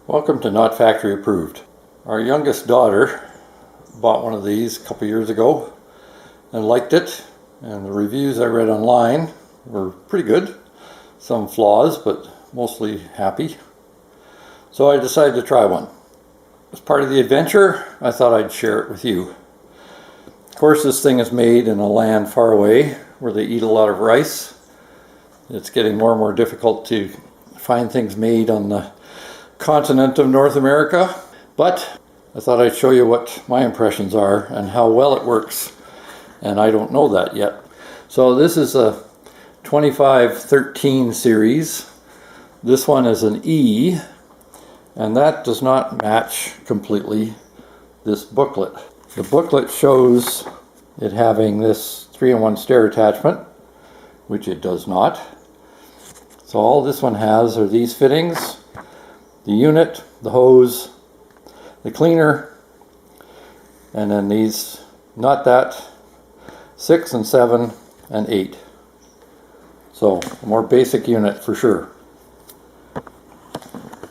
Welcome to Not Factory Approved. Our youngest daughter bought one of these a couple years ago and liked it, and the reviews I read online were pretty good. Some flaws, but mostly happy. So I decided to try one. As part of the adventure, I thought I'd share it with you. Of course, this thing is made in a land far away where they eat a lot of rice. It's getting more and more difficult to find things made on the continent of North America, but I thought I'd show you what my impressions are and how well it works, and I don't know that yet. So this is a 2513 series. This one is an E, and that does not match completely this booklet. The booklet shows it having this 3-in-1 stair attachment, which it does not. So all this one has are these fittings: the unit, the hose, the cleaner, and then these, not that, 6 and 7 and 8. So a more basic unit for sure.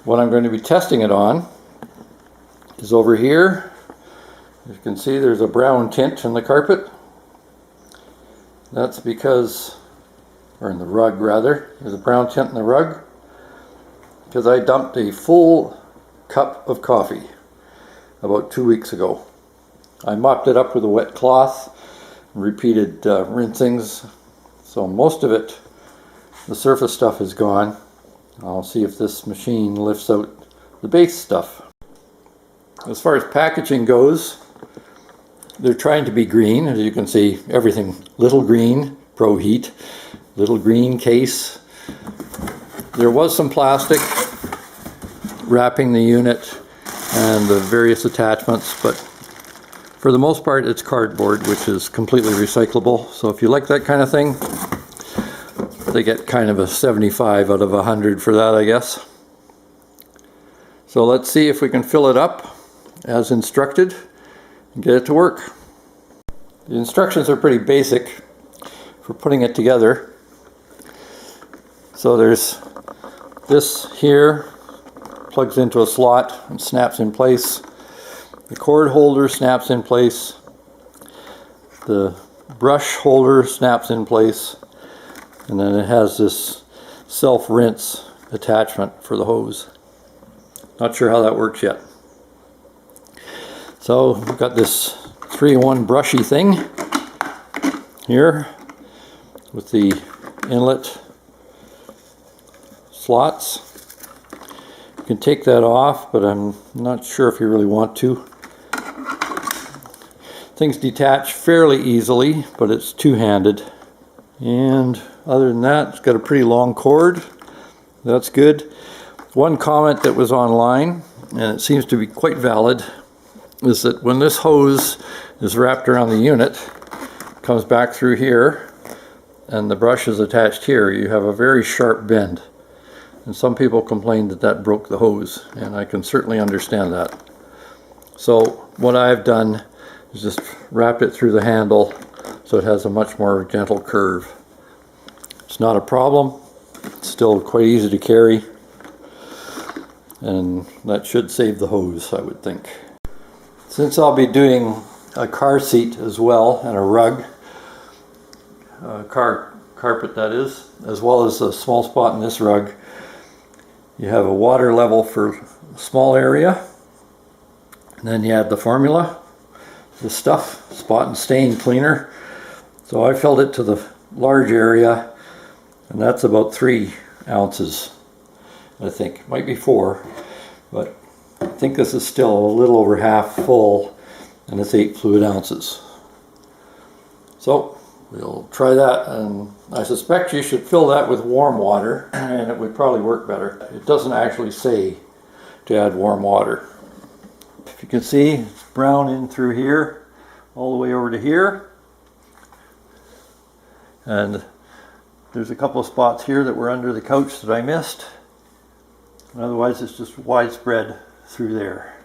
What I'm going to be testing it on is over here. As you can see, there's a brown tint in the carpet. That's because, or in the rug rather, there's a brown tint in the rug because I dumped a full cup of coffee about 2 weeks ago. I mopped it up with a wet cloth, repeated rinsings, so most of it, the surface stuff, is gone. I'll see if this machine lifts out the base stuff. As far as packaging goes, they're trying to be green. As you can see, everything little green, ProHeat, little green case. There was some plastic wrapping the unit and the various attachments, but for the most part it's cardboard, which is completely recyclable. So if you like that kind of thing, they get kind of a 75 out of 100 for that, I guess. So let's see if we can fill it up as instructed and get it to work. The instructions are pretty basic for putting it together. So there's this here, plugs into a slot and snaps in place. The cord holder snaps in place. The brush holder snaps in place. And then it has this self-rinse attachment for the hose. Not sure how that works yet. So we've got this 3-in-1 brushy thing here with the inlet slots. You can take that off, but I'm not sure if you really want to. Things detach fairly easily, but it's two-handed. And other than that, it's got a pretty long cord. That's good. One comment that was online, and it seems to be quite valid, is that when this hose is wrapped around the unit, it comes back through here, and the brush is attached here, you have a very sharp bend. And some people complained that that broke the hose, and I can certainly understand that. So what I've done is just wrap it through the handle so it has a much more gentle curve. It's not a problem. It's still quite easy to carry, and that should save the hose, I would think. Since I'll be doing a car seat as well, and a rug, carpet that is, as well as a small spot in this rug, you have a water level for a small area, and then you add the formula, this stuff, spot and stain cleaner. So I filled it to the large area, and that's about 3 ounces, I think. Might be 4, but I think this is still a little over half full, and it's 8 fluid ounces. So we'll try that, and I suspect you should fill that with warm water, and it would probably work better. It doesn't actually say to add warm water. If you can see, it's brown in through here, all the way over to here. And there's a couple of spots here that were under the couch that I missed. And otherwise it's just widespread through there.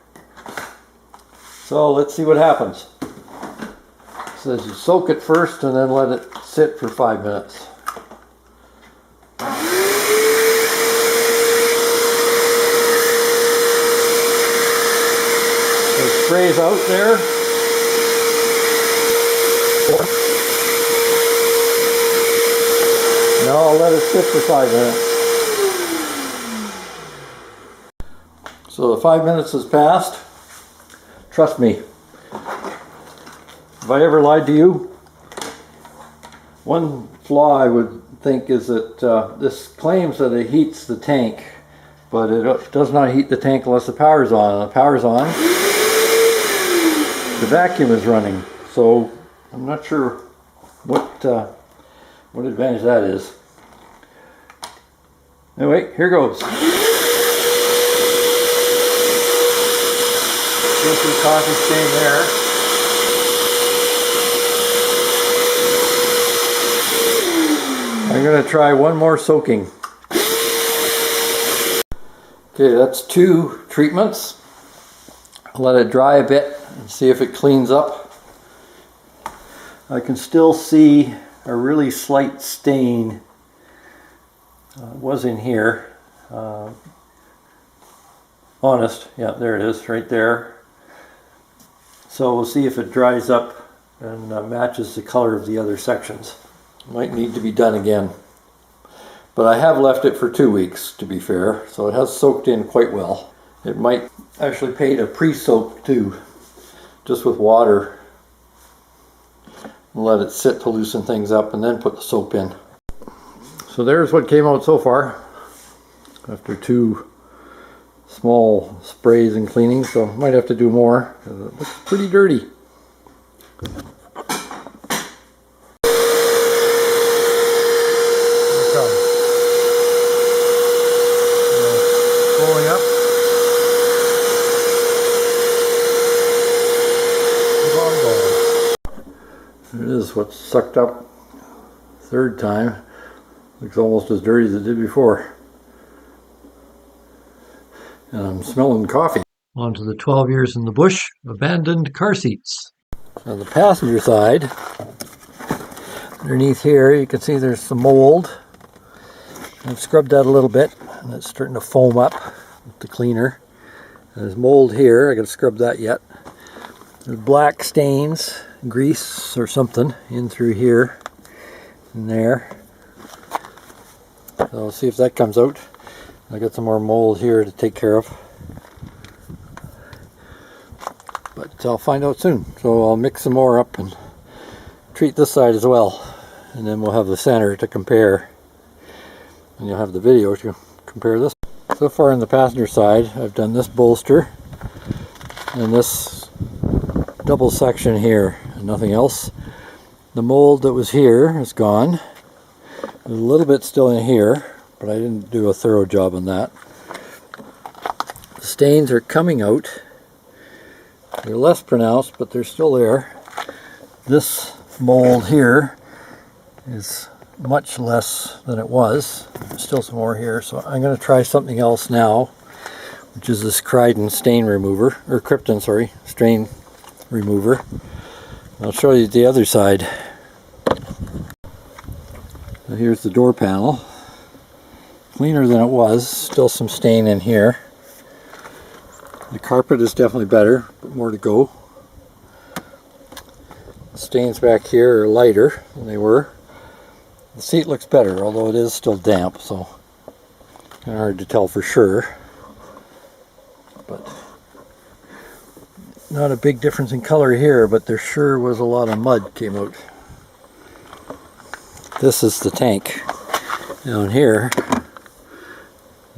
So let's see what happens. It says you soak it first and then let it sit for 5 minutes. is out there. Now I'll let it sit for 5 minutes. So the 5 minutes has passed. Trust me. Have I ever lied to you? One flaw I would think is that this claims that it heats the tank, but it does not heat the tank unless the power's on. And the power's on, the vacuum is running. So I'm not sure what advantage that is. Anyway, here goes. Guilty coffee stain there. I'm going to try one more soaking. Okay, that's 2 treatments. I'll let it dry a bit and see if it cleans up. I can still see a really slight stain. It was in here. Honest, yeah, there it is, right there. So we'll see if it dries up and matches the color of the other sections. Might need to be done again. But I have left it for 2 weeks, to be fair, so it has soaked in quite well. It might actually pay to pre-soak too, just with water. And let it sit to loosen things up and then put the soap in. So there's what came out so far after 2 small sprays and cleanings, so might have to do more because it looks pretty dirty. There it is, what's sucked up 3rd time. Looks almost as dirty as it did before. And I'm smelling coffee. On to the 12 years in the bush, abandoned car seats. On the passenger side, underneath here you can see there's some mold. I've scrubbed that a little bit and it's starting to foam up with the cleaner. And there's mold here, I gotta scrub that yet. There's black stains, grease or something in through here and there. So I'll see if that comes out. I got some more mold here to take care of. But I'll find out soon. So I'll mix some more up and treat this side as well. And then we'll have the center to compare. And you'll have the video to compare this. So far on the passenger side, I've done this bolster and this double section here and nothing else. The mold that was here is gone. There's a little bit still in here, but I didn't do a thorough job on that. The stains are coming out. They're less pronounced, but they're still there. This mold here is much less than it was. There's still some more here, so I'm going to try something else now, which is this Krypton stain remover, or Krypton, sorry, stain remover. I'll show you the other side. So here's the door panel. Cleaner than it was, still some stain in here. The carpet is definitely better, but more to go. The stains back here are lighter than they were. The seat looks better, although it is still damp, so kind of hard to tell for sure. But not a big difference in color here, but there sure was a lot of mud came out. This is the tank down here.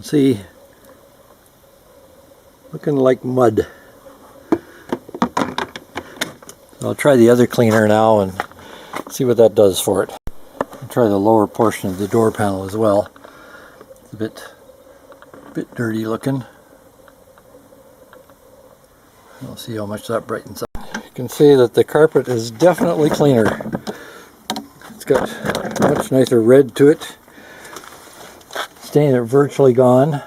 See, looking like mud. I'll try the other cleaner now and see what that does for it. I'll try the lower portion of the door panel as well. It's a bit dirty looking. I'll see how much that brightens up. You can see that the carpet is definitely cleaner. It's got a much nicer red to it. Stain are virtually gone.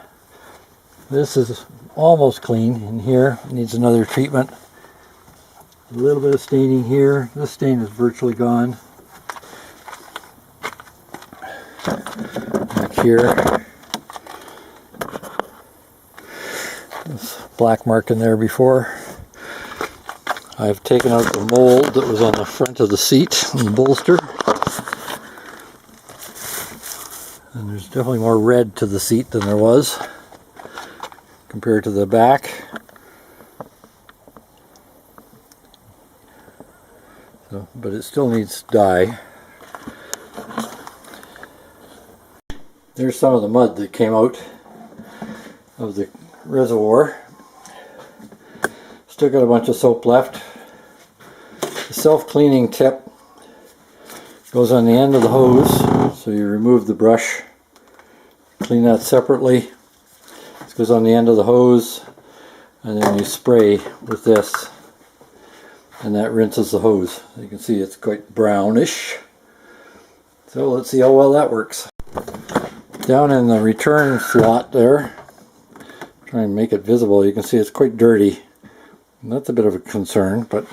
This is almost clean in here. It needs another treatment. A little bit of staining here. This stain is virtually gone. Back here. This black mark in there before. I've taken out the mold that was on the front of the seat and the bolster. And there's definitely more red to the seat than there was compared to the back. So, but it still needs dye. There's some of the mud that came out of the reservoir. Still got a bunch of soap left. The self-cleaning tip goes on the end of the hose, so you remove the brush, clean that separately. This goes on the end of the hose, and then you spray with this, and that rinses the hose. You can see it's quite brownish. So let's see how well that works. Down in the return slot there, try and make it visible, you can see it's quite dirty. And that's a bit of a concern, but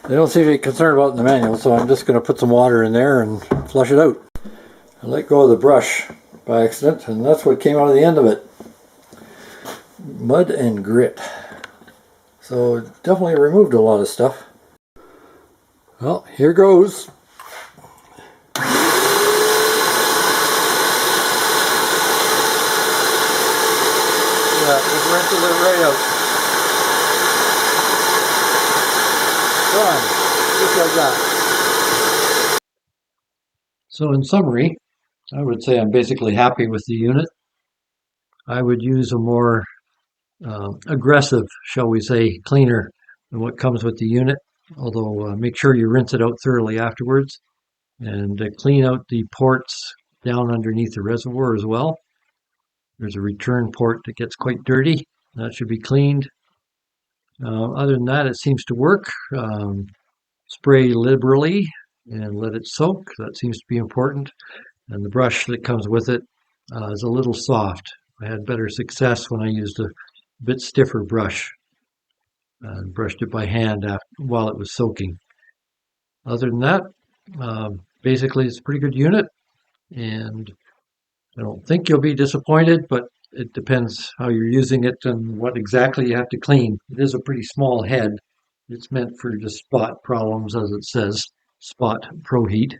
they don't seem to be concerned about it in the manual, so I'm just going to put some water in there and flush it out. I let go of the brush by accident, and that's what came out of the end of it. Mud and grit. So it definitely removed a lot of stuff. Well, here goes. Yeah, just rinses it right out. Done. Just like that. So in summary, I would say I'm basically happy with the unit. I would use a more aggressive, shall we say, cleaner than what comes with the unit. Although make sure you rinse it out thoroughly afterwards. And clean out the ports down underneath the reservoir as well. There's a return port that gets quite dirty. That should be cleaned. Other than that, it seems to work. Spray liberally and let it soak. That seems to be important. And the brush that comes with it is a little soft. I had better success when I used a bit stiffer brush and brushed it by hand while it was soaking. Other than that, basically it's a pretty good unit, and I don't think you'll be disappointed, but it depends how you're using it and what exactly you have to clean. It is a pretty small head. It's meant for just spot problems, as it says, Spot ProHeat.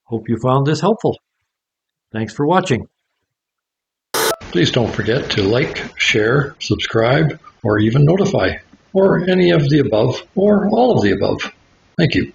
Hope you found this helpful. Thanks for watching. Please don't forget to like, share, subscribe, or even notify, or any of the above, or all of the above. Thank you.